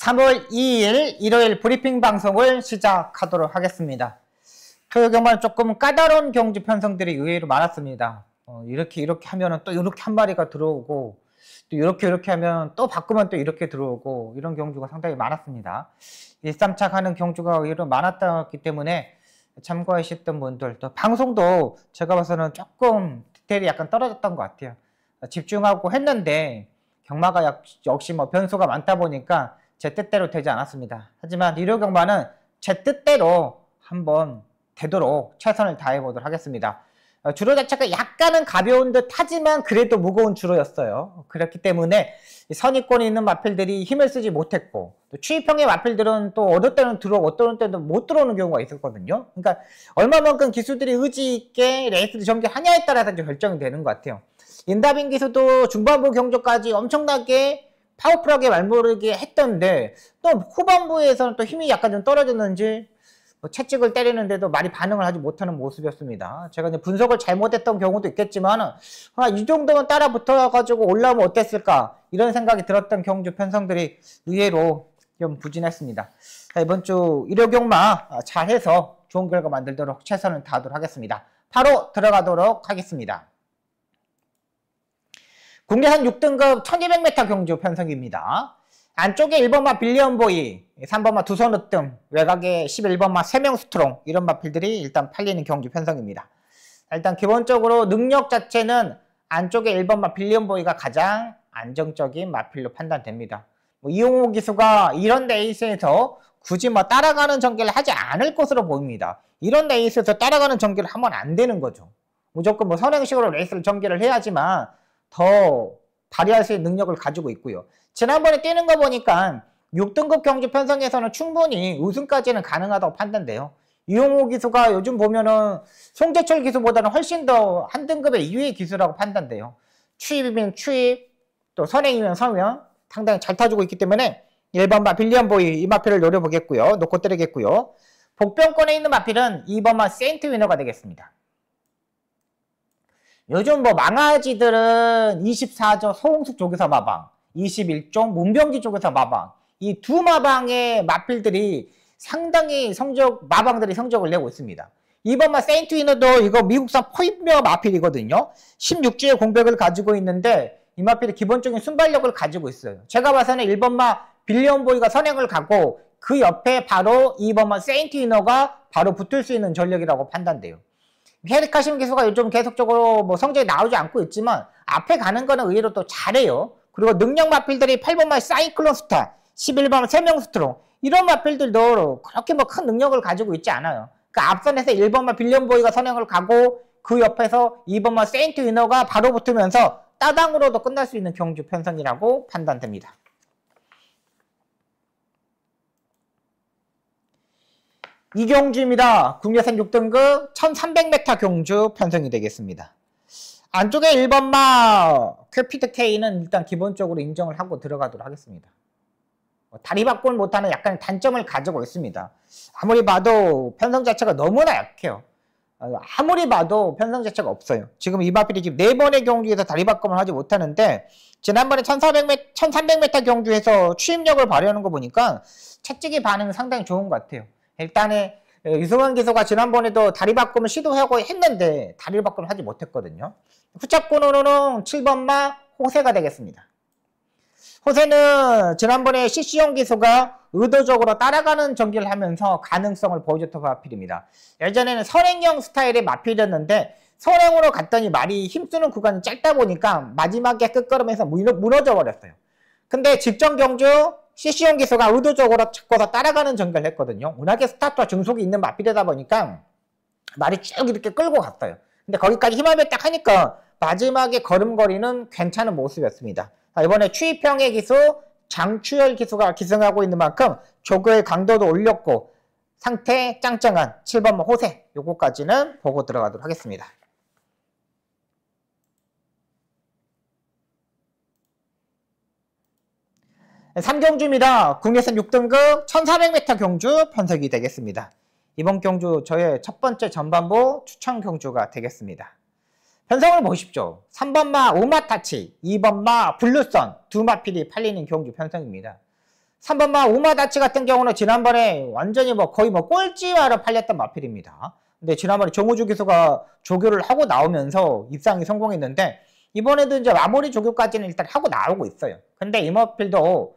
3월 2일 일요일 브리핑 방송을 시작하도록 하겠습니다. 토요경만 조금 까다로운 경주 편성들이 의외로 많았습니다. 이렇게 하면은 또 이렇게 한 마리가 들어오고, 또 이렇게 하면 또 바꾸면 또 이렇게 들어오고, 이런 경주가 상당히 많았습니다. 1~3차 가는 경주가 의외로 많았기 때문에 참고하셨던 분들, 또 방송도 제가 봐서는 조금 디테일이 약간 떨어졌던 것 같아요. 집중하고 했는데 경마가 역시 뭐 변수가 많다 보니까 제 뜻대로 되지 않았습니다. 하지만 일요 경마는 제 뜻대로 한번 되도록 최선을 다해 보도록 하겠습니다. 주로 자체가 약간은 가벼운 듯 하지만 그래도 무거운 주로였어요. 그렇기 때문에 선입권에 있는 마필들이 힘을 쓰지 못했고, 또 추입형의 마필들은 또 어떤 때는 들어오고 어떤 때는 못 들어오는 경우가 있었거든요. 그러니까 얼마만큼 기수들이 의지 있게 레이스를 전개하냐에 따라서 이제 결정이 되는 것 같아요. 인다빈 기수도 중반부 경주까지 엄청나게 파워풀하게 말모르게 했던데, 또 후반부에서는 또 힘이 약간 좀 떨어졌는지 채찍을 때리는데도 말이 반응을 하지 못하는 모습이었습니다. 제가 이제 분석을 잘못했던 경우도 있겠지만, 이 정도면 따라 붙어가지고 올라오면 어땠을까, 이런 생각이 들었던 경주 편성들이 의외로 좀 부진했습니다. 자, 이번 주 일요 경마 잘해서 좋은 결과 만들도록 최선을 다하도록 하겠습니다. 바로 들어가도록 하겠습니다. 국내산 6등급 1200m 경주 편성입니다. 안쪽에 1번마 빌리언보이, 3번마 두손으뜸, 외곽에 11번마 3명 스트롱, 이런 마필들이 일단 팔리는 경주 편성입니다. 일단 기본적으로 능력 자체는 안쪽에 1번마 빌리언보이가 가장 안정적인 마필로 판단됩니다. 이용호 기수가 이런 레이스에서 굳이 따라가는 전개를 하지 않을 것으로 보입니다. 이런 레이스에서 따라가는 전개를 하면 안 되는 거죠. 무조건 선행식으로 레이스를 전개를 해야지만 더 발휘할 수 있는 능력을 가지고 있고요. 지난번에 뛰는 거 보니까 6등급 경주 편성에서는 충분히 우승까지는 가능하다고 판단돼요. 이용호 기수가 요즘 보면은 송재철 기수보다는 훨씬 더 한 등급의 이후의 기수라고 판단돼요. 추입이면 추입, 또 선행이면 선행, 상당히 잘 타주고 있기 때문에 1번마 빌리언보이 이 마필을 노려보겠고요. 놓고 때리겠고요. 복병권에 있는 마필은 2번마 세인트 위너가 되겠습니다. 요즘 망아지들은 24조 소홍숙 쪽에서 마방, 21종 문병기 쪽에서 마방, 이 두 마방의 마필들이 상당히 마방들이 성적을 내고 있습니다. 이번마 세인트 위너도 이거 미국산 포입며 마필이거든요. 16주의 공백을 가지고 있는데 이 마필이 기본적인 순발력을 가지고 있어요. 제가 봐서는 1번마 빌리언보이가 선행을 가고 그 옆에 바로 2번마 세인트 위너가 바로 붙을 수 있는 전력이라고 판단돼요. 헤리카심 기수가 요즘 계속적으로 성적이 나오지 않고 있지만 앞에 가는 거는 의외로 또 잘해요. 그리고 능력 마필들이 8번마 사이클론 스타, 11번마 3명 스트롱, 이런 마필들도 그렇게 큰 능력을 가지고 있지 않아요. 그 앞선에서 1번마 빌리언보이가 선행을 가고 그 옆에서 2번마 세인트 위너가 바로 붙으면서 따당으로도 끝날 수 있는 경주 편성이라고 판단됩니다. 이 경주입니다. 국내산 6등급 1300m 경주 편성이 되겠습니다. 안쪽에 1번마 퀘피드 K는 일단 기본적으로 인정을 하고 들어가도록 하겠습니다. 다리 바꿈을 못하는 약간의 단점을 가지고 있습니다. 아무리 봐도 편성 자체가 너무나 약해요. 아무리 봐도 편성 자체가 없어요. 지금 이 마필이 지금 4번의 경주에서 다리 바꿈을 하지 못하는데, 지난번에 1300m 경주에서 추임력을 발휘하는 거 보니까 채찍의 반응이 상당히 좋은 것 같아요. 일단은 유승환 기수가 지난번에도 다리 바꿈을 시도하고 했는데 다리 바꿈을 하지 못했거든요. 후착권으로는 7번마 호세가 되겠습니다. 호세는 지난번에 CC용 기수가 의도적으로 따라가는 전개를 하면서 가능성을 보여줬던 마필입니다. 예전에는 선행형 스타일의 마필이었는데 선행으로 갔더니 말이 힘쓰는 구간이 짧다 보니까 마지막에 끝걸음에서 무너져 버렸어요. 근데 직전 경주 CC용 기수가 의도적으로 잡고서 따라가는 전개를 했거든요. 워낙에 스타트와 중속이 있는 마필이다 보니까 말이 쭉 이렇게 끌고 갔어요. 근데 거기까지 힘을 딱 하니까 마지막에 걸음걸이는 괜찮은 모습이었습니다. 이번에 추입형의 기수 장추열 기수가 기승하고 있는 만큼 조교의 강도도 올렸고 상태 짱짱한 7번마 호세, 요거까지는 보고 들어가도록 하겠습니다. 삼경주입니다. 국내산 6등급 1400m 경주 편성이 되겠습니다. 이번 경주 저의 첫 번째 전반부 추천 경주가 되겠습니다. 편성을 보십시오. 3번마 오마타치, 2번마 블루선 두 마필이 팔리는 경주 편성입니다. 3번마 우마다치 같은 경우는 지난번에 완전히 뭐 거의 뭐 꼴찌마로 팔렸던 마필입니다. 근데 지난번에 정우주 기수가 조교를 하고 나오면서 입상이 성공했는데 이번에도 이제 마무리 조교까지는 일단 하고 나오고 있어요. 근데 이 마필도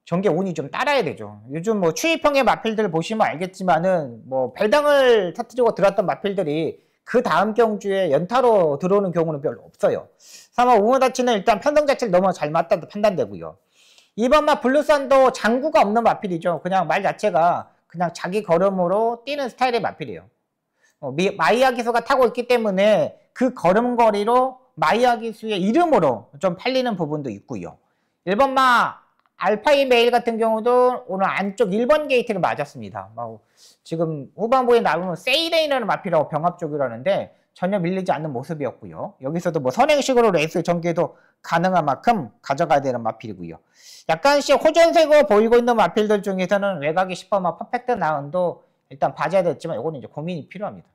전개 운이 좀 따라야 되죠. 요즘 뭐 추위평의 마필들 보시면 알겠지만은 뭐 배당을 터뜨리고 들어왔던 마필들이 그 다음 경주에 연타로 들어오는 경우는 별로 없어요. 3번 우마다치는 일단 편성 자체를 너무 잘 맞다도 판단되고요. 2번마 블루선도 장구가 없는 마필이죠. 그냥 말 자체가 그냥 자기 걸음으로 뛰는 스타일의 마필이에요. 마이야 기수가 타고 있기 때문에 그 걸음걸이로 마이야 기수의 이름으로 좀 팔리는 부분도 있고요. 1번마 알파이 메일 같은 경우도 오늘 안쪽 1번 게이트를 맞았습니다. 지금 후반부에 나오는 세이레인이라는 마필하고 병합쪽이라는데 전혀 밀리지 않는 모습이었고요. 여기서도 뭐 선행식으로 레이스 전개도 가능한 만큼 가져가야 되는 마필이고요. 약간씩 호전세고 보이고 있는 마필들 중에서는 외곽이 10번마 퍼펙트 나운도 일단 봐줘야 됐지만 이거는 이제 고민이 필요합니다.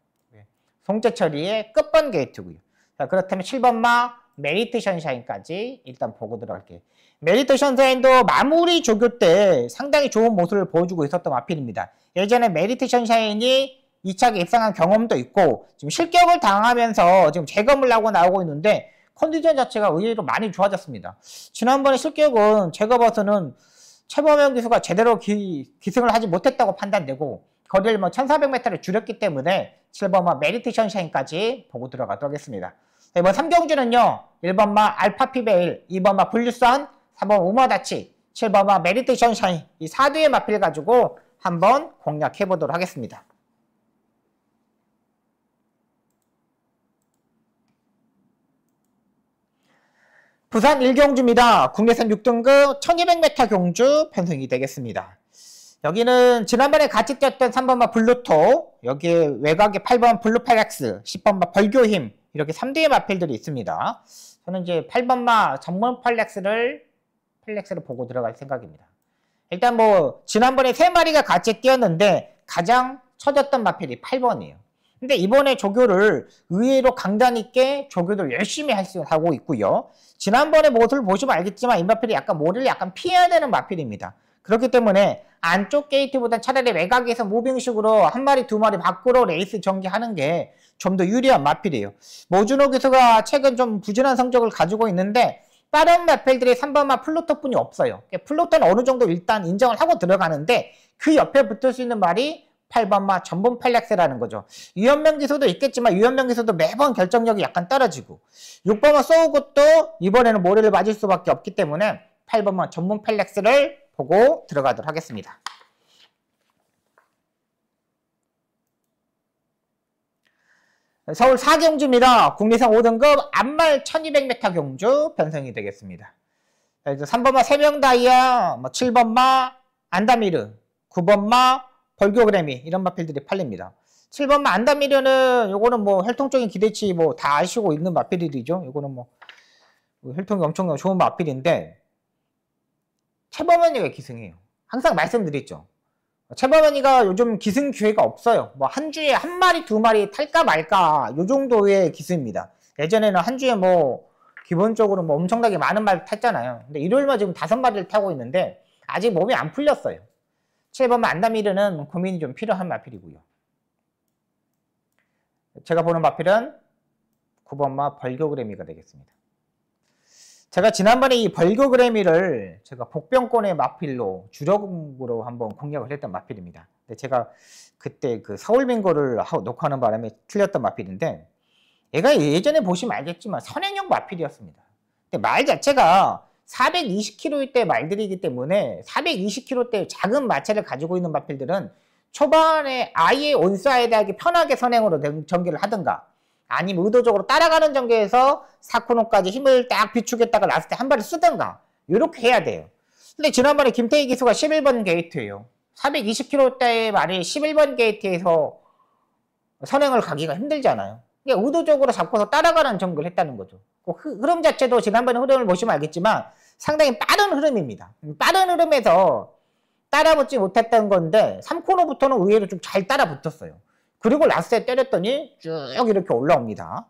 송재철이의 끝번 게이트고요. 자, 그렇다면 7번마 메리트 션샤인까지 일단 보고 들어갈게요. 메리트 션샤인도 마무리 조교 때 상당히 좋은 모습을 보여주고 있었던 마필입니다. 예전에 메리트 션샤인이 2차에 입상한 경험도 있고 지금 실격을 당하면서 지금 재검을 하고 나오고 있는데 컨디션 자체가 의외로 많이 좋아졌습니다. 지난번에 실격은 제가 봐서는 최범현 기수가 제대로 기승을 하지 못했다고 판단되고 거리를 뭐 1400m를 줄였기 때문에 7번마 메리트 션샤인까지 보고 들어가도록 하겠습니다. 이번 3경주는요. 1번마 알파피베일, 2번마 블루선, 3번 우마다치, 7번마 메리트 션샤인 이 4두의 마필 가지고 한번 공략해 보도록 하겠습니다. 부산 1경주입니다. 국내선 6등급 1200m 경주 편성이 되겠습니다. 여기는 지난번에 같이 뛰었던 3번마 블루토, 여기에 외곽에 8번 블루팔렉스, 10번마 벌교힘 이렇게 3대의 마필들이 있습니다. 저는 이제 8번마 전문 팔렉스를 보고 들어갈 생각입니다. 일단 뭐 지난번에 3마리가 같이 뛰었는데 가장 쳐졌던 마필이 8번이에요. 근데 이번에 조교를 의외로 강단 있게 조교를 열심히 하고 있고요. 지난번에 모습을 보시면 알겠지만 이 마필이 약간 모래를 약간 피해야 되는 마필입니다. 그렇기 때문에 안쪽 게이트보다 차라리 외곽에서 무빙식으로 한 마리 두 마리 밖으로 레이스 전개하는 게 좀 더 유리한 마필이에요. 모준호 기수가 최근 좀 부진한 성적을 가지고 있는데 다른 마필들이 3번마 플루토뿐이 없어요. 플루토는 어느 정도 일단 인정을 하고 들어가는데 그 옆에 붙을 수 있는 말이 8번마 전분 팔렉스라는 거죠. 유현명 기수도 있겠지만 유현명 기수도 매번 결정력이 약간 떨어지고 6번마 소우굿도 이번에는 모래를 맞을 수밖에 없기 때문에 8번마 전문 팔렉스를 보고 들어가도록 하겠습니다. 서울 4경주입니다. 국내선 5등급 안말 1200m 경주 편성이 되겠습니다. 3번마 세명다이아, 7번마 안다미르, 9번마 벌교그래미 이런 마필들이 팔립니다. 7번마 안다미르는 요거는 뭐 혈통적인 기대치 뭐 다 아시고 있는 마필들이죠. 요거는 뭐 혈통이 엄청 좋은 마필인데 최범현이가 기승해요. 항상 말씀드렸죠. 최범현이가 요즘 기승 기회가 없어요. 뭐 한 주에 한 마리 두 마리 탈까 말까 요 정도의 기승입니다. 예전에는 한 주에 뭐 기본적으로 뭐 엄청나게 많은 마리를 탔잖아요. 근데 일요일만 지금 5마리를 타고 있는데 아직 몸이 안 풀렸어요. 7번마 안다미르는 고민이 좀 필요한 마필이고요. 제가 보는 마필은 9번마 벌교그래미가 되겠습니다. 제가 지난번에 이 벌교그래미를 제가 복병권의 마필로 주력으로 한번 공략을 했던 마필입니다. 근데 제가 그때 그 서울빙고를 녹화하는 바람에 틀렸던 마필인데 얘가 예전에 보시면 알겠지만 선행형 마필이었습니다. 근데 말 자체가 420kg대 말들이기 때문에 420kg대 작은 마체를 가지고 있는 마필들은 초반에 아예 온사이드하게 편하게 선행으로 전개를 하든가 아니면 의도적으로 따라가는 전개에서 사코노까지 힘을 딱 비추겠다가 나왔을 때 한 발을 쓰든가 이렇게 해야 돼요. 근데 지난번에 김태희 기수가 11번 게이트예요. 420kg대의 말이 11번 게이트에서 선행을 가기가 힘들잖아요. 그러니까 의도적으로 잡고서 따라가는 전개를 했다는 거죠. 흐름 자체도 지난번에 흐름을 보시면 알겠지만 상당히 빠른 흐름입니다. 빠른 흐름에서 따라붙지 못했던 건데 3코너부터는 의외로 좀 잘 따라붙었어요. 그리고 라스트에 때렸더니 쭉 이렇게 올라옵니다.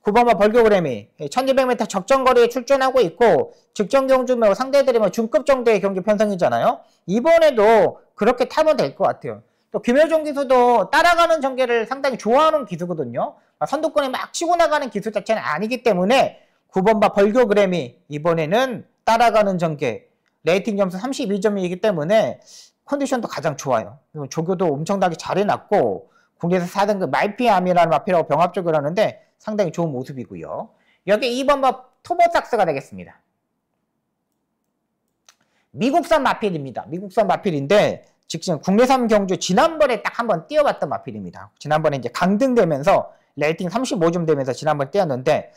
9번마 벌교그램이 1200m 적정거리에 출전하고 있고 직전 경주 상대들이 중급 정도의 경기 편성이잖아요. 이번에도 그렇게 타면 될 것 같아요. 또 김효종 기수도 따라가는 전개를 상당히 좋아하는 기수거든요. 선두권에 막 치고 나가는 기수 자체는 아니기 때문에 9번마 벌교그램이 이번에는 따라가는 전개 레이팅 점수 32점이기 때문에 컨디션도 가장 좋아요. 조교도 엄청나게 잘 해놨고 국내에서 4등급 말피암이라는 마피라고 병합조교를 하는데 상당히 좋은 모습이고요. 여기 2번마 토보삭스가 되겠습니다. 미국산 마필입니다. 미국산 마필인데 지금 국내산 경주 지난번에 딱 한번 뛰어봤던 마필입니다. 지난번에 이제 강등되면서 레이팅 35점 되면서 지난번 뛰었는데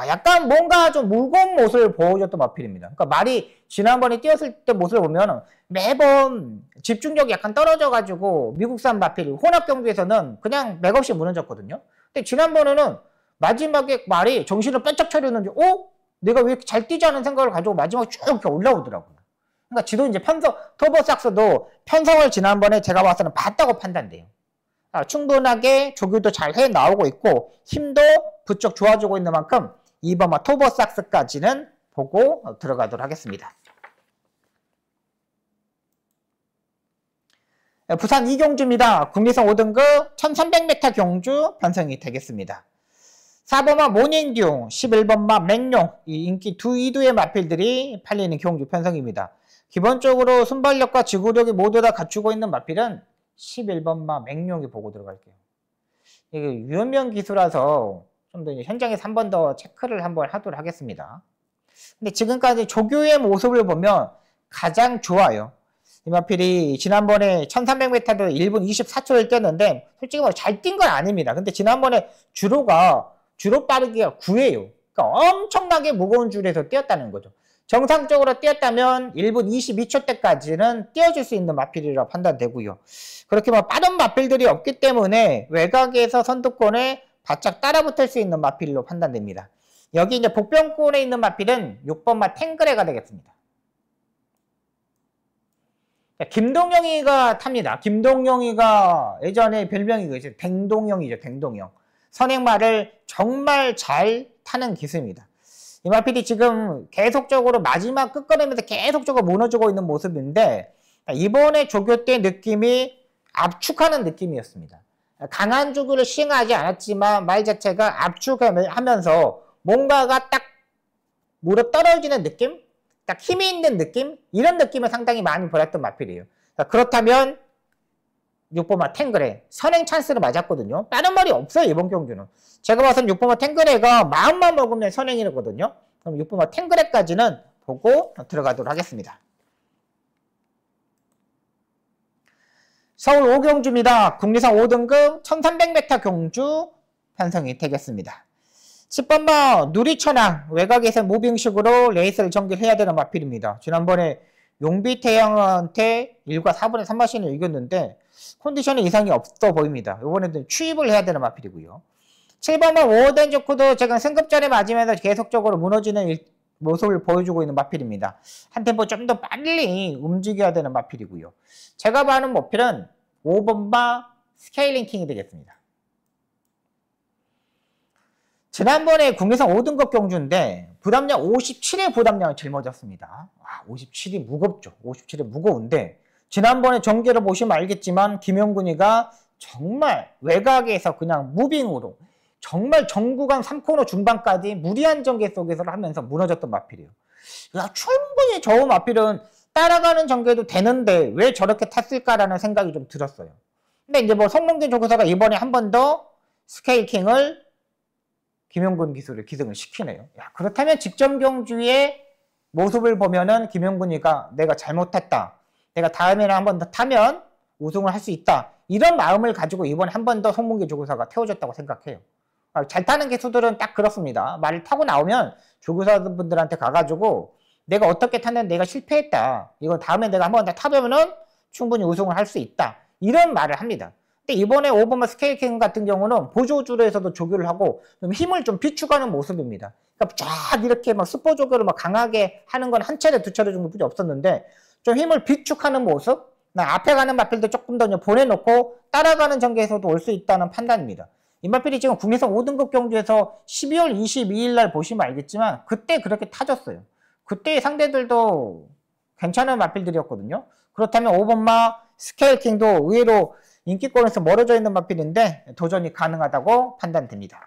약간 뭔가 좀 무거운 모습을 보여줬던 마필입니다. 그러니까 말이 지난번에 뛰었을 때 모습을 보면 매번 집중력이 약간 떨어져가지고 미국산 마필 혼합 경주에서는 그냥 맥없이 무너졌거든요. 근데 지난번에는 마지막에 말이 정신을 번쩍 차렸는지 내가 왜 이렇게 잘 뛰지 않은 생각을 가지고 마지막에 쭉 이렇게 올라오더라고요. 그러니까 지도 이제 토보삭스도 편성을 지난번에 제가 봐서는 봤다고 판단돼요. 충분하게 조교도 잘 해 나오고 있고 힘도 부쩍 좋아지고 있는 만큼 2번마 토보삭스까지는 보고 들어가도록 하겠습니다. 부산 이경주입니다. 국내선 5등급 1300m 경주 편성이 되겠습니다. 4번마 모닝듀, 11번마 맹룡, 이 인기 2두의 마필들이 팔리는 경주 편성입니다. 기본적으로 순발력과 지구력이 모두 다 갖추고 있는 마필은 11번마 맹룡이 보고 들어갈게요. 이게 유연명 기수라서 좀 더 현장에서 한 번 더 체크를 한번 하도록 하겠습니다. 근데 지금까지 조교의 모습을 보면 가장 좋아요. 이 마필이 지난번에 1300m도 1분 24초를 뛰었는데 솔직히 뭐 잘 뛴 건 아닙니다. 근데 지난번에 주로 빠르기가 9예요. 그러니까 엄청나게 무거운 줄에서 뛰었다는 거죠. 정상적으로 뛰었다면 1분 22초 때까지는 뛰어줄 수 있는 마필이라고 판단되고요. 그렇게 빠른 마필들이 없기 때문에 외곽에서 선두권에 바짝 따라붙을 수 있는 마필로 판단됩니다. 여기 이제 복병권에 있는 마필은 6번마 탱그레가 되겠습니다. 김동영이가 탑니다. 김동영이가 예전에 별명이 댕동영이죠. 댕동영. 선행마를 정말 잘 타는 기수입니다. 이 마필이 지금 계속적으로 마지막 끝걸음에서 계속적으로 무너지고 있는 모습인데 이번에 조교 때 느낌이 압축하는 느낌이었습니다. 강한 조교를 시행하지 않았지만 말 자체가 압축하면서 뭔가가 딱 물어 떨어지는 느낌? 딱 힘이 있는 느낌? 이런 느낌을 상당히 많이 보였던 마필이에요. 그렇다면 6번마 탱그레 선행 찬스를 맞았거든요. 다른 말이 없어요. 이번 경주는. 제가 봐서는 6번마 탱그레가 마음만 먹으면 선행이거든요. 그럼 6번마 탱그레까지는 보고 들어가도록 하겠습니다. 서울 5경주입니다. 국내선 5등급 1300m 경주 편성이 되겠습니다. 10번마 누리천왕 외곽에서 무빙식으로 레이스를 전개해야 되는 마필입니다. 지난번에 용비태양한테 1과 4분의 3마신을 이겼는데 컨디션에 이상이 없어 보입니다. 이번에는 추입을 해야 되는 마필이고요. 7번마 오덴조크도 지금 승급전에 맞으면서 계속적으로 무너지는 모습을 보여주고 있는 마필입니다. 한 템포 좀 더 빨리 움직여야 되는 마필이고요. 제가 봐는 마필은 5번마 스케일링 킹이 되겠습니다. 지난번에 국내선 5등급 경주인데 부담량 57의 부담량을 짊어졌습니다. 57이 무겁죠. 57이 무거운데 지난번에 전개를 보시면 알겠지만 김영근이가 정말 외곽에서 그냥 무빙으로 정말 정구간 3코너 중반까지 무리한 전개 속에서 하면서 무너졌던 마필이에요. 충분히 저 마필은 따라가는 전개도 되는데 왜 저렇게 탔을까라는 생각이 좀 들었어요. 근데 이제 성능진 조교사가 이번에 한 번 더 스케일킹을 김영근 기술을 기승을 시키네요. 그렇다면 직전 경주의 모습을 보면은 김영근이가 내가 잘못했다. 내가 다음에는 한 번 더 타면 우승을 할 수 있다. 이런 마음을 가지고 이번에 한 번 더 송문기 조교사가 태워줬다고 생각해요. 잘 타는 기수들은 딱 그렇습니다. 말을 타고 나오면 조교사분들한테 가가지고 내가 어떻게 탔는데 내가 실패했다. 이거 다음에 내가 한 번 더 타보면은 충분히 우승을 할 수 있다. 이런 말을 합니다. 근데 이번에 5번마 스케일킹 같은 경우는 보조줄에서도 조교를 하고 좀 힘을 좀 비축하는 모습입니다. 그러니까 쫙 이렇게 스포 조교를 강하게 하는 건 한 차례 두 차례 정도뿐이 없었는데 좀 힘을 비축하는 모습, 앞에 가는 마필도 조금 더 보내놓고 따라가는 전개에서도 올 수 있다는 판단입니다. 이 마필이 지금 국내선 5등급 경주에서 12월 22일 날 보시면 알겠지만 그때 그렇게 타졌어요. 그때 상대들도 괜찮은 마필들이었거든요. 그렇다면 5번마 스케일킹도 의외로 인기권에서 멀어져 있는 마필인데 도전이 가능하다고 판단됩니다.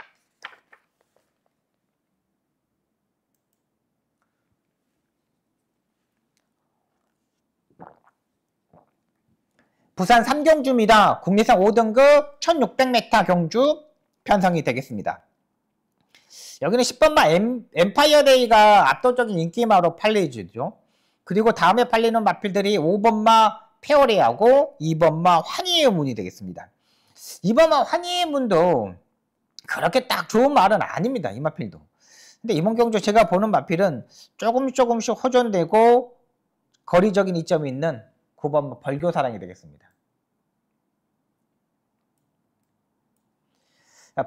부산 3경주입니다. 국내선 5등급 1600m 경주 편성이 되겠습니다. 여기는 10번마 엠파이어데이가 압도적인 인기마로 팔리죠. 그리고 다음에 팔리는 마필들이 5번마 페어레하고 2번마 환희의 문이 되겠습니다. 2번마 환희의 문도 그렇게 딱 좋은 말은 아닙니다. 이 마필도. 근데 이번 경주 제가 보는 마필은 조금씩 호전되고 거리적인 이점이 있는 9번마 벌교사랑이 되겠습니다.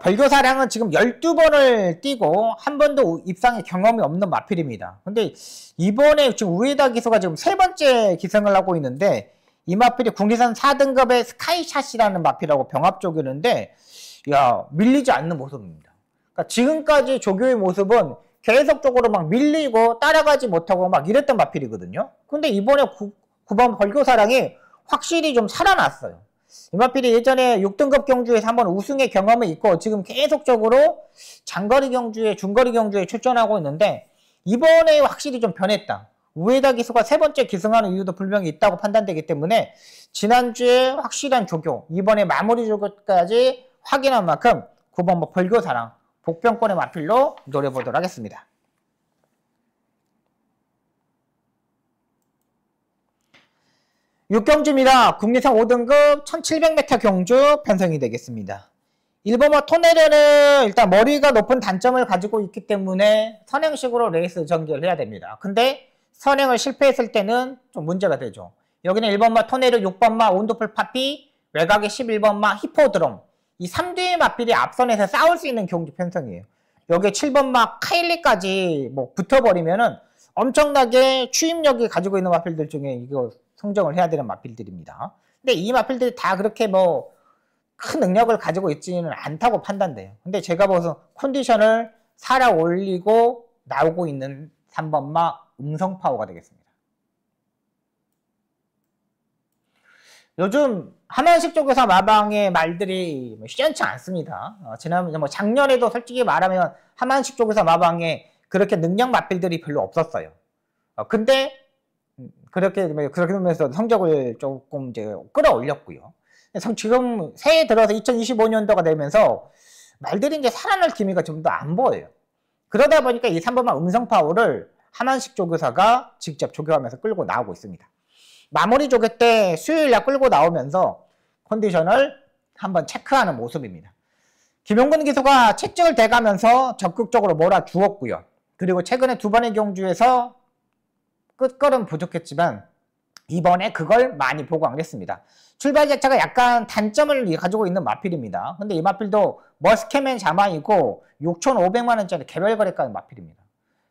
벌교사랑은 지금 12번을 뛰고 한 번도 입상의 경험이 없는 마필입니다. 근데 이번에 지금 우에다 기수가 지금 3번째 기승을 하고 있는데 이 마필이 국내선 4등급의 스카이샷이라는 마필하고 병합 조교인데 야 밀리지 않는 모습입니다. 그러니까 지금까지 조교의 모습은 계속적으로 막 밀리고 따라가지 못하고 막 이랬던 마필이거든요. 근데 이번에 9번 벌교사랑이 확실히 좀 살아났어요. 이 마필이 예전에 6등급 경주에서 한번 우승의 경험이 있고 지금 계속적으로 장거리 경주에 중거리 경주에 출전하고 있는데 이번에 확실히 좀 변했다. 우에다 기수가 3번째 기승하는 이유도 분명히 있다고 판단되기 때문에 지난주에 확실한 조교, 이번에 마무리 조교까지 확인한 만큼 9번 벌교사랑 복병권의 마필로 노려보도록 하겠습니다. 육경주입니다. 국내선 5등급 1700m 경주 편성이 되겠습니다. 1번마 토네르는 일단 머리가 높은 단점을 가지고 있기 때문에 선행식으로 레이스 전개를 해야 됩니다. 근데 선행을 실패했을 때는 좀 문제가 되죠. 여기는 1번마 토네르, 6번마 온도풀 파피, 외곽의 11번마 히포드롬, 이 3대의 마필이 앞선에서 싸울 수 있는 경주 편성이에요. 여기에 7번마 카일리까지 뭐 붙어버리면은 엄청나게 추임력이 가지고 있는 마필들 중에 이거 성정을 해야 되는 마필들입니다. 근데 이 마필들이 다 그렇게 뭐 큰 능력을 가지고 있지는 않다고 판단돼요. 근데 제가 봐서 컨디션을 살아 올리고 나오고 있는 3번마 음성파워가 되겠습니다. 요즘 하만식 쪽에서 마방의 말들이 시원치 않습니다. 지난 뭐 작년에도 솔직히 말하면 하만식 쪽에서 마방에 그렇게 능력 마필들이 별로 없었어요. 근데 그렇게 하면서 성적을 조금 이제 끌어올렸고요. 지금 새해 들어서 2025년도가 되면서 말들이 이제 살아날 기미가 좀 더 안 보여요. 그러다 보니까 이 3번마 음성 파워를 하만식 조교사가 직접 조교하면서 끌고 나오고 있습니다. 마무리 조교 때 수요일날 끌고 나오면서 컨디션을 한번 체크하는 모습입니다. 김용근 기수가 채찍을 대가면서 적극적으로 몰아주었고요. 그리고 최근에 2번의 경주에서 끝걸음 부족했지만 이번에 그걸 많이 보강을 했습니다. 출발 자체가 약간 단점을 가지고 있는 마필입니다. 근데 이 마필도 머스케맨 자마이고 6,500만원짜리 개별 거래가의 마필입니다.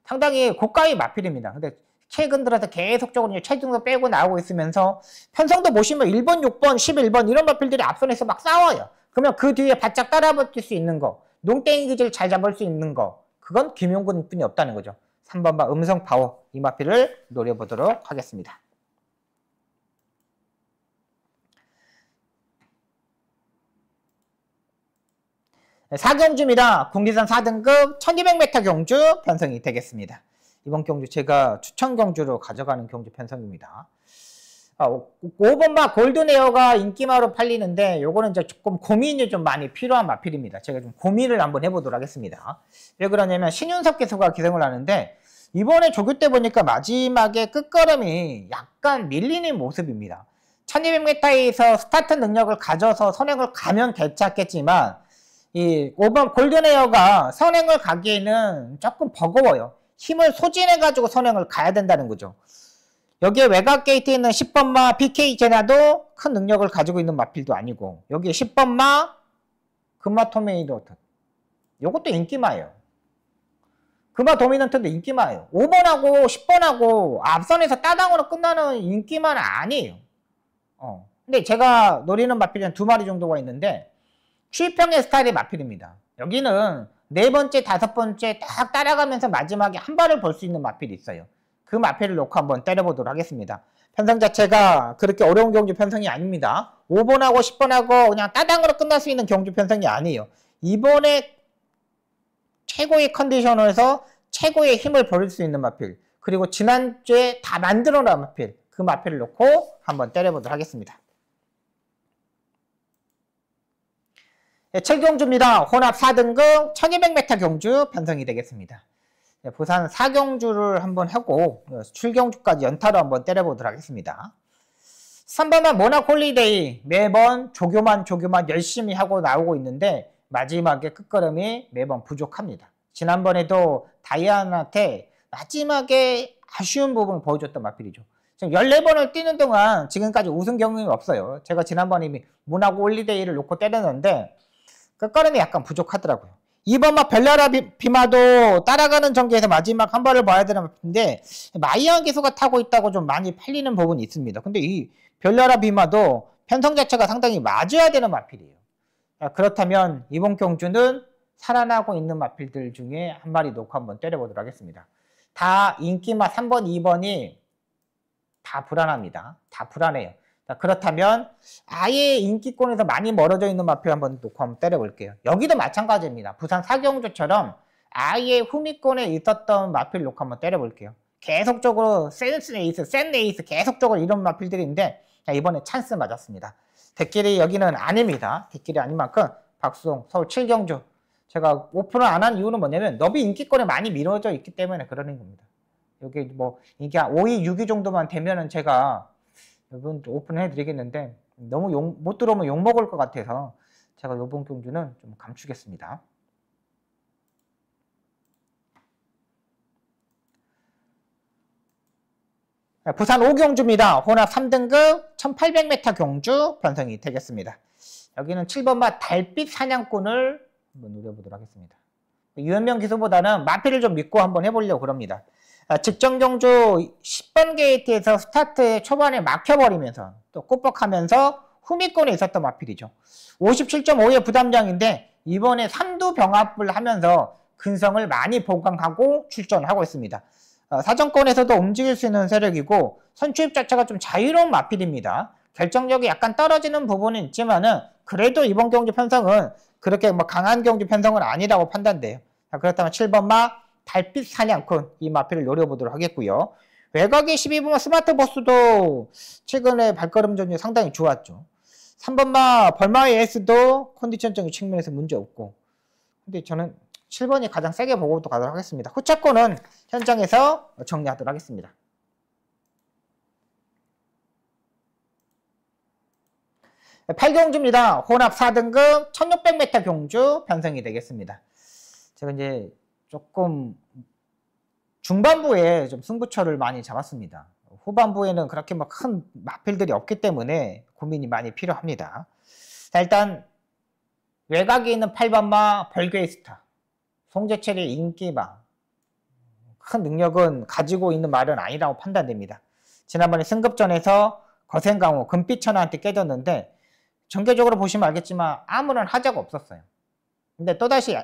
상당히 고가의 마필입니다. 근데 최근 들어서 계속적으로 체중도 빼고 나오고 있으면서 편성도 보시면 1번, 6번, 11번 이런 마필들이 앞선에서 막 싸워요. 그러면 그 뒤에 바짝 따라붙을 수 있는 거, 농땡이 기질 잘 잡을 수 있는 거, 그건 김용근 뿐이 없다는 거죠. 3번마 음성 파워 이 마필을 노려보도록 하겠습니다. 4경주입니다. 국내선 4등급 1200m 경주 편성이 되겠습니다. 이번 경주 제가 추천 경주로 가져가는 경주 편성입니다. 5번마 골든에어가 인기마로 팔리는데 요거는 이제 조금 고민이 좀 많이 필요한 마필입니다. 제가 좀 고민을 한번 해보도록 하겠습니다. 왜 그러냐면 신윤석 기수가 기승을 하는데 이번에 조교 때 보니까 마지막에 끝걸음이 약간 밀리는 모습입니다. 1200m에서 스타트 능력을 가져서 선행을 가면 괜찮겠지만 이 5번 골든에어가 선행을 가기에는 조금 버거워요. 힘을 소진해가지고 선행을 가야 된다는 거죠. 여기에 외곽 게이트에 있는 10번마 BK 제나도 큰 능력을 가지고 있는 마필도 아니고 여기에 10번마 금마 토메이도트 요것도 인기마예요. 금마 도미넌트도 인기마예요. 5번하고 10번하고 앞선에서 따당으로 끝나는 인기마는 아니에요. 근데 제가 노리는 마필은 2마리 정도가 있는데 추입형의 스타일의 마필입니다. 여기는 네 번째, 다섯 번째 딱 따라가면서 마지막에 한 발을 볼 수 있는 마필이 있어요. 그 마필을 놓고 한번 때려보도록 하겠습니다. 편성 자체가 그렇게 어려운 경주 편성이 아닙니다. 5번하고 10번하고 그냥 따당으로 끝날 수 있는 경주 편성이 아니에요. 이번에 최고의 컨디셔너에서 최고의 힘을 벌일 수 있는 마필, 그리고 지난주에 다 만들어 놓은 마필, 그 마필을 놓고 한번 때려보도록 하겠습니다. 7경주입니다. 혼합 4등급 1200m 경주 편성이 되겠습니다. 부산 4경주를 한번 하고 7경주까지 연타로 한번 때려보도록 하겠습니다. 3번만 모나콜리데이 매번 조교만 열심히 하고 나오고 있는데 마지막에 끝걸음이 매번 부족합니다. 지난번에도 다이아나한테 마지막에 아쉬운 부분을 보여줬던 마필이죠. 지금 14번을 뛰는 동안 지금까지 우승 경험이 없어요. 제가 지난번에 이미 모나콜리데이를 놓고 때렸는데 끝걸음이 약간 부족하더라고요. 2번만 별나라 비마도 따라가는 전개에서 마지막 한 발을 봐야 되는 마필인데 마이양 기수가 타고 있다고 좀 많이 팔리는 부분이 있습니다. 근데 이 별나라 비마도 편성 자체가 상당히 맞아야 되는 마필이에요. 그렇다면 이번 경주는 살아나고 있는 마필들 중에 한 마리 놓고 한번 때려보도록 하겠습니다. 다 인기마 3번, 2번이 다 불안합니다. 다 불안해요. 그렇다면 아예 인기권에서 많이 멀어져 있는 마필 한번 놓고 한번 때려볼게요. 여기도 마찬가지입니다. 부산 4경주처럼 아예 후미권에 있었던 마필 놓고 한번 때려볼게요. 계속적으로 센 에이스 계속적으로 이런 마필들인데 이번에 찬스 맞았습니다. 대길이 여기는 아닙니다. 대길이 아닌 만큼 박수홍 서울 7경주 제가 오픈을 안 한 이유는 뭐냐면 너비 인기권에 많이 미뤄져 있기 때문에 그러는 겁니다. 여기 뭐 이게 5위, 6위 정도만 되면은 제가 이번 오픈해 드리겠는데 너무 못 들어오면 욕 먹을 것 같아서 제가 이번 경주는 좀 감추겠습니다. 부산 5경주입니다. 혼합 3등급 1800m 경주 편성이 되겠습니다. 여기는 7번마 달빛 사냥꾼을 한번 노려보도록 하겠습니다. 유현명 기수보다는 마필을 좀 믿고 한번 해보려고 그럽니다. 직전 경주 10번 게이트에서 스타트 초반에 막혀버리면서 또 꾸벅하면서 후미권에 있었던 마필이죠. 57.5의 부담량인데 이번에 3두 병합을 하면서 근성을 많이 보강하고 출전하고 있습니다. 사정권에서도 움직일 수 있는 세력이고 선출입 자체가 좀 자유로운 마필입니다. 결정력이 약간 떨어지는 부분은 있지만은 그래도 이번 경주 편성은 그렇게 뭐 강한 경주 편성은 아니라고 판단돼요. 그렇다면 7번마 달빛 사냥꾼 이 마필을 노려보도록 하겠고요. 외곽의 12번마 스마트 버스도 최근에 발걸음 전이 상당히 좋았죠. 3번마 벌마의 에이스도 컨디션적인 측면에서 문제없고 근데 저는 7번이 가장 세게 보고 또 가도록 하겠습니다. 후차권은 현장에서 정리하도록 하겠습니다. 8경주입니다. 혼합 4등급 1600m 경주 편성이 되겠습니다. 제가 이제 조금 중반부에 좀 승부처를 많이 잡았습니다. 후반부에는 그렇게 막 큰 마필들이 없기 때문에 고민이 많이 필요합니다. 자, 일단 외곽에 있는 8번마 벌교의 스타 송재철의 인기마 큰 능력은 가지고 있는 말은 아니라고 판단됩니다. 지난번에 승급전에서 거센강호 금빛천하한테 깨졌는데 전개적으로 보시면 알겠지만 아무런 하자가 없었어요. 근데 또다시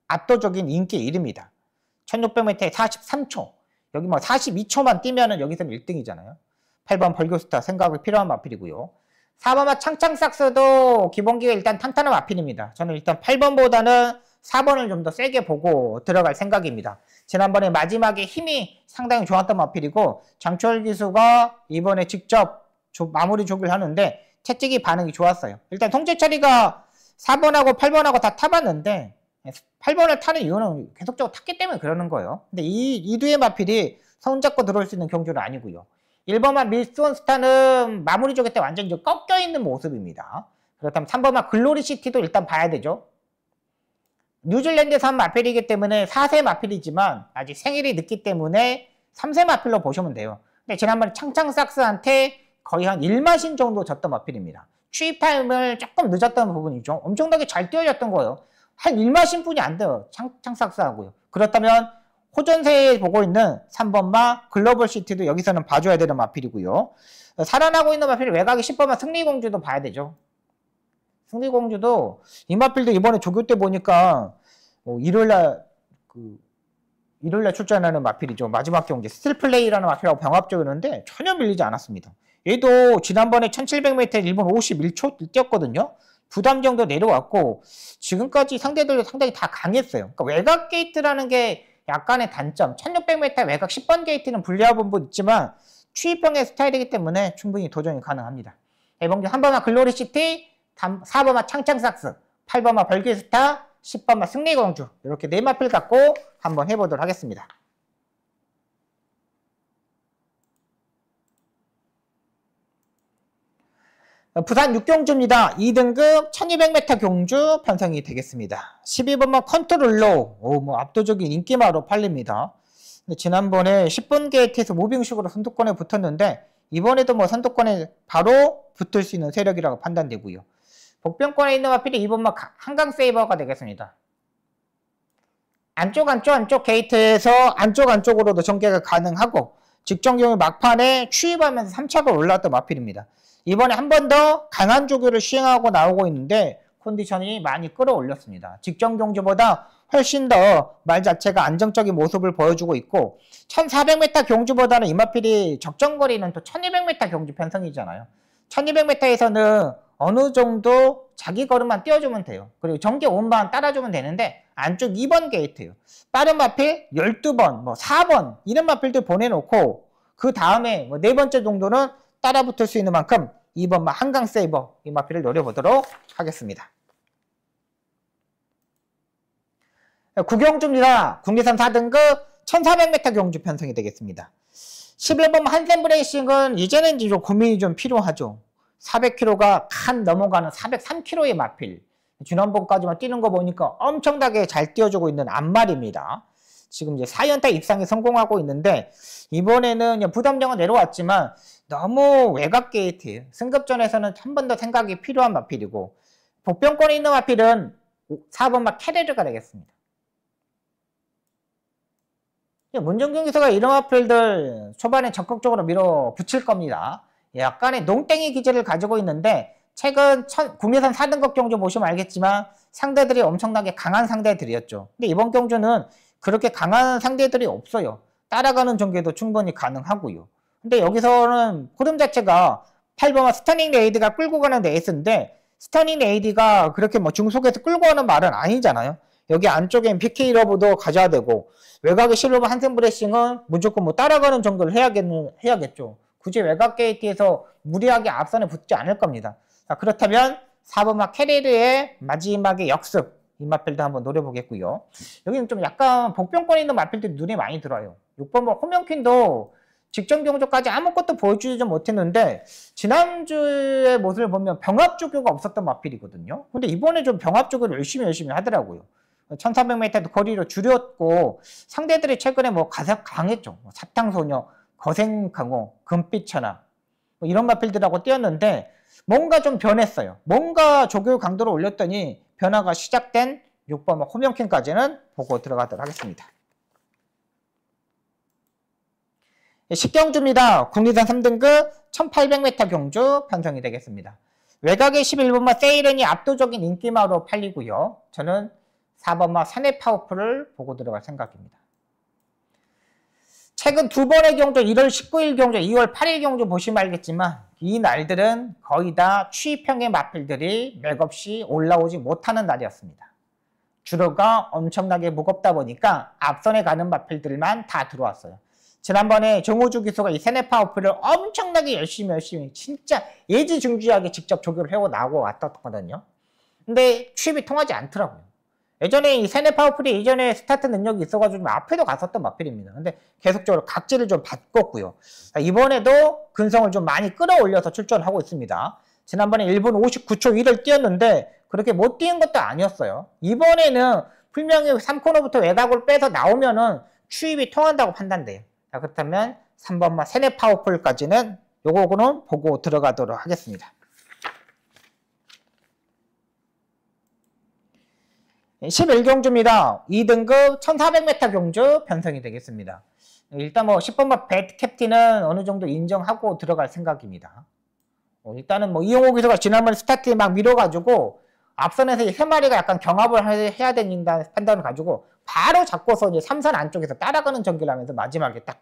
압도적인 인기 1위입니다. 1600m에 43초 여기 뭐 42초만 뛰면은 여기서는 1등이잖아요. 8번 벌교스타 생각이 필요한 마필이고요. 4번마 창창삭스도 기본기가 일단 탄탄한 마필입니다. 저는 일단 8번보다는 4번을 좀 더 세게 보고 들어갈 생각입니다. 지난번에 마지막에 힘이 상당히 좋았던 마필이고 장철 기수가 이번에 직접 마무리 조기를 하는데 채찍이 반응이 좋았어요. 일단 송재철이가 4번하고 8번하고 다 타봤는데 8번을 타는 이유는 계속적으로 탔기 때문에 그러는 거예요. 근데 이 두의 마필이 손잡고 들어올 수 있는 경주는 아니고요. 1번만 밀스원 스타는 마무리 조기 때 완전히 꺾여 있는 모습입니다. 그렇다면 3번만 글로리시티도 일단 봐야 되죠. 뉴질랜드에서 한 마필이기 때문에 4세 마필이지만 아직 생일이 늦기 때문에 3세 마필로 보시면 돼요. 근데 지난번에 창창삭스한테 거의 한 1마신 정도 졌던 마필입니다. 취입 타임을 조금 늦었던 부분이죠. 엄청나게 잘 뛰어졌던 거예요. 한 1마신 뿐이 안 돼요. 창삭스하고요. 그렇다면 호전세에 보고 있는 3번마 글로벌 시티도 여기서는 봐줘야 되는 마필이고요. 살아나고 있는 마필 외곽의 10번마 승리공주도 봐야 되죠. 승리공주도 이마필드 이번에 조교 때 보니까 일요일날 출전하는 마필이죠. 마지막 경기 스틸플레이라는 마필하고 병합적이었는데 전혀 밀리지 않았습니다. 얘도 지난번에 1700m 1분 51초 뛰었거든요. 부담 정도 내려왔고 지금까지 상대들도 상당히 다 강했어요. 그러니까 외곽 게이트라는 게 약간의 단점, 1600m 외곽 10번 게이트는 불리한 부분 있지만 추위평의 스타일이기 때문에 충분히 도전이 가능합니다. 이번 한 번만 글로리시티, 4번만 창창삭스, 8번만 벌기스타, 10번만 승리공주 이렇게 4마필 갖고 한번 해보도록 하겠습니다. 부산 6경주입니다. 2등급 1200m 경주 편성이 되겠습니다. 12번만 컨트롤로 압도적인 인기마로 팔립니다. 지난번에 10분 게이트에서 무빙식으로 선두권에 붙었는데 이번에도 선두권에 바로 붙을 수 있는 세력이라고 판단되고요. 복병권에 있는 마필이 2번만 한강 세이버가 되겠습니다. 안쪽 게이트에서 안쪽으로도 전개가 가능하고 직전 경기 막판에 추입하면서 3착을 올라왔던 마필입니다. 이번에 한 번 더 강한 조교를 시행하고 나오고 있는데 컨디션이 많이 끌어올렸습니다. 직전 경주보다 훨씬 더 말 자체가 안정적인 모습을 보여주고 있고 1400m 경주보다는 이마필이 적정거리는 또 1200m 경주 편성이잖아요. 1200m에서는 어느 정도 자기 걸음만 띄워주면 돼요. 그리고 전개 5만 따라주면 되는데 안쪽 2번 게이트예요. 빠른 마필 12번, 4번 이런 마필들 보내놓고 그 다음에 4번째 정도는 따라 붙을 수 있는 만큼 2번만 한강 세이버 이 마필을 노려보도록 하겠습니다. 구경주입니다. 국내선 4등급 1400m 경주 편성이 되겠습니다. 11번 한센브레이싱은 이제는 좀 고민이 좀 필요하죠. 400km가 칸 넘어가는 403km의 마필. 지난번까지만 뛰는 거 보니까 엄청나게 잘 뛰어주고 있는 안말입니다. 지금 이제 4연타 입상에 성공하고 있는데 이번에는 부담력은 내려왔지만 너무 외곽 게이트예요. 승급전에서는 한 번 더 생각이 필요한 마필이고 복병권에 있는 마필은 4번마 캐레르가 되겠습니다. 문정경기서가 이런 마필들 초반에 적극적으로 밀어붙일 겁니다. 약간의 농땡이 기질을 가지고 있는데 최근 국내선 4등급 경주 보시면 알겠지만 상대들이 엄청나게 강한 상대들이었죠. 근데 이번 경주는 그렇게 강한 상대들이 없어요. 따라가는 전개도 충분히 가능하고요. 근데 여기서는 흐름 자체가 8번와 스터닝 레이드가 끌고 가는 레이스인데 스터닝 레이드가 그렇게 중속에서 끌고 가는 말은 아니잖아요. 여기 안쪽엔 PK 러브도 가져야 되고 외곽에 실로버 한센브레싱은 무조건 따라가는 정도를 해야겠죠. 굳이 외곽 게이트에서 무리하게 앞선에 붙지 않을 겁니다. 자, 그렇다면 4번마 캐리르의 마지막의 역습 이 마필도 한번 노려보겠고요. 여기는 좀 약간 복병권에 있는 마필들이 눈에 많이 들어요. 6번마 호명퀸도 직전 경주까지 아무것도 보여주지 못했는데 지난주의 모습을 보면 병합 조교가 없었던 마필이거든요. 근데 이번에 좀 병합 조교를 열심히 하더라고요. 1400m도 거리를 줄였고 상대들이 최근에 가장 강했죠. 사탕소녀, 거생강호, 금빛천하 이런 마필들하고 뛰었는데 뭔가 좀 변했어요. 뭔가 조교 강도를 올렸더니 변화가 시작된 6번 호명캔까지는 보고 들어가도록 하겠습니다. 식경주입니다. 국내선 3등급 1800m 경주 편성이 되겠습니다. 외곽의 11번마 세이렌이 압도적인 인기마로 팔리고요. 저는 4번마 사내 파워풀을 보고 들어갈 생각입니다. 최근 두 번의 경주 1월 19일 경주, 2월 8일 경주 보시면 알겠지만 이 날들은 거의 다 추위평의 마필들이 맥없이 올라오지 못하는 날이었습니다. 주로가 엄청나게 무겁다 보니까 앞선에 가는 마필들만 다 들어왔어요. 지난번에 정우주 기수가 이 세네 파워풀을 엄청나게 열심히 진짜 예지중지하게 직접 조교를 해고 나오고 왔었거든요. 근데 추입이 통하지 않더라고요. 예전에 이 세네 파워풀이 이전에 스타트 능력이 있어가지고 앞에도 갔었던 마필입니다. 근데 계속적으로 각질을 좀 바꿨고요. 이번에도 근성을 좀 많이 끌어올려서 출전하고 있습니다. 지난번에 1분 59초 1을 뛰었는데 그렇게 못 뛰는 것도 아니었어요. 이번에는 분명히 3코너부터 외곽을 빼서 나오면은 추입이 통한다고 판단돼요. 자, 그렇다면 3번마 세네 파워풀까지는 요거는 보고 들어가도록 하겠습니다. 11경주입니다. 2등급 1400m 경주 편성이 되겠습니다. 일단 10번마 배트 캡틴은 어느 정도 인정하고 들어갈 생각입니다. 일단은 뭐 이용호 기수가 지난번에 스타트에 막 밀어가지고 앞선에서 3마리가 약간 경합을 해야 된다는 판단을 가지고 바로 잡고서 이제 3선 안쪽에서 따라가는 전개를 하면서 마지막에 딱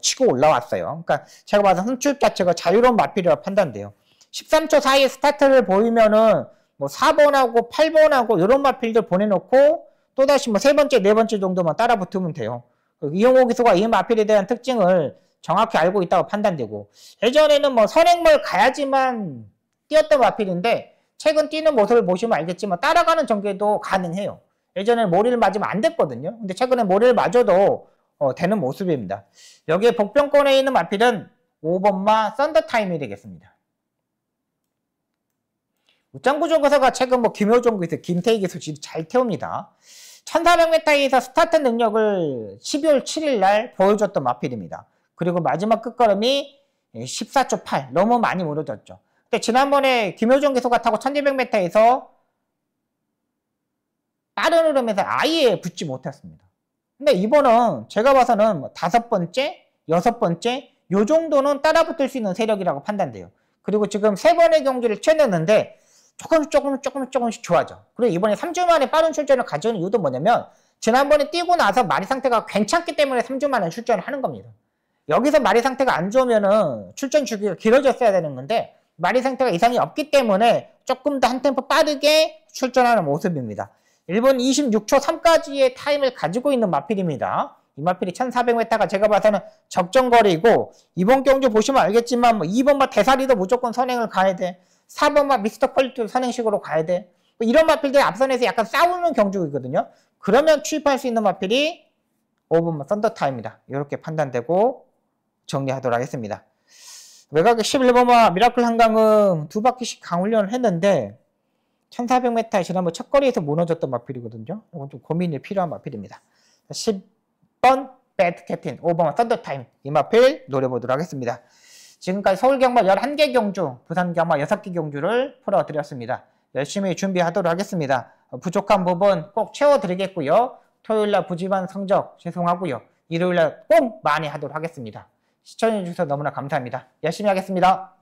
치고 올라왔어요. 그러니까 제가 봐서 선출 자체가 자유로운 마필이라고 판단돼요. 13초 사이에 스타트를 보이면은 뭐 4번하고 8번하고 이런 마필들 보내놓고 또다시 뭐 3번째, 4번째 정도만 따라 붙으면 돼요. 이용호 기수가 이 마필에 대한 특징을 정확히 알고 있다고 판단되고, 예전에는 뭐 선행몰 가야지만 뛰었던 마필인데 최근 뛰는 모습을 보시면 알겠지만 따라가는 전개도 가능해요. 예전에 모리를 맞으면 안 됐거든요. 근데 최근에 모리를 맞아도 되는 모습입니다. 여기에 복병권에 있는 마필은 5번마 썬더타임이 되겠습니다. 우짱구조거사가 최근 뭐 김효종 기수, 김태희 기수 잘 태웁니다. 1400m에서 스타트 능력을 12월 7일 날 보여줬던 마필입니다. 그리고 마지막 끝걸음이 14초 8, 너무 많이 무너졌죠. 근데 지난번에 김효종 기수가 타고 1200m에서 빠른 흐름에서 아예 붙지 못했습니다. 근데 이번은 제가 봐서는 뭐 5번째, 6번째 요 정도는 따라붙을 수 있는 세력이라고 판단돼요. 그리고 지금 3번의 경주를 쳐냈는데 조금씩 좋아져. 그리고 이번에 3주 만에 빠른 출전을 가져오는 이유도 뭐냐면 지난번에 뛰고 나서 마리 상태가 괜찮기 때문에 3주 만에 출전을 하는 겁니다. 여기서 마리 상태가 안 좋으면은 출전 주기가 길어졌어야 되는 건데 마리 상태가 이상이 없기 때문에 조금 더 한 템포 빠르게 출전하는 모습입니다. 1분 26초 3까지의 타임을 가지고 있는 마필입니다. 이 마필이 1400m가 제가 봐서는 적정거리고, 이번 경주 보시면 알겠지만 뭐 2번마 대사리도 무조건 선행을 가야 돼. 4번마 미스터 퀄리티도 선행식으로 가야 돼. 뭐 이런 마필들이 앞선에서 약간 싸우는 경주이거든요. 그러면 투입할 수 있는 마필이 5번마 썬더타임이다. 이렇게 판단되고 정리하도록 하겠습니다. 외곽의 11번마 미라클 한강은 2바퀴씩 강훈련을 했는데 1400m에 지난번 첫 거리에서 무너졌던 마필이거든요. 이건 좀 고민이 필요한 마필입니다. 10번 배드 캡틴, 5번 썬더타임, 이 마필 노려보도록 하겠습니다. 지금까지 서울 경마 11개 경주, 부산 경마 6개 경주를 풀어드렸습니다. 열심히 준비하도록 하겠습니다. 부족한 부분 꼭 채워드리겠고요. 토요일날 부지만 성적 죄송하고요. 일요일날 꼭 많이 하도록 하겠습니다. 시청해주셔서 너무나 감사합니다. 열심히 하겠습니다.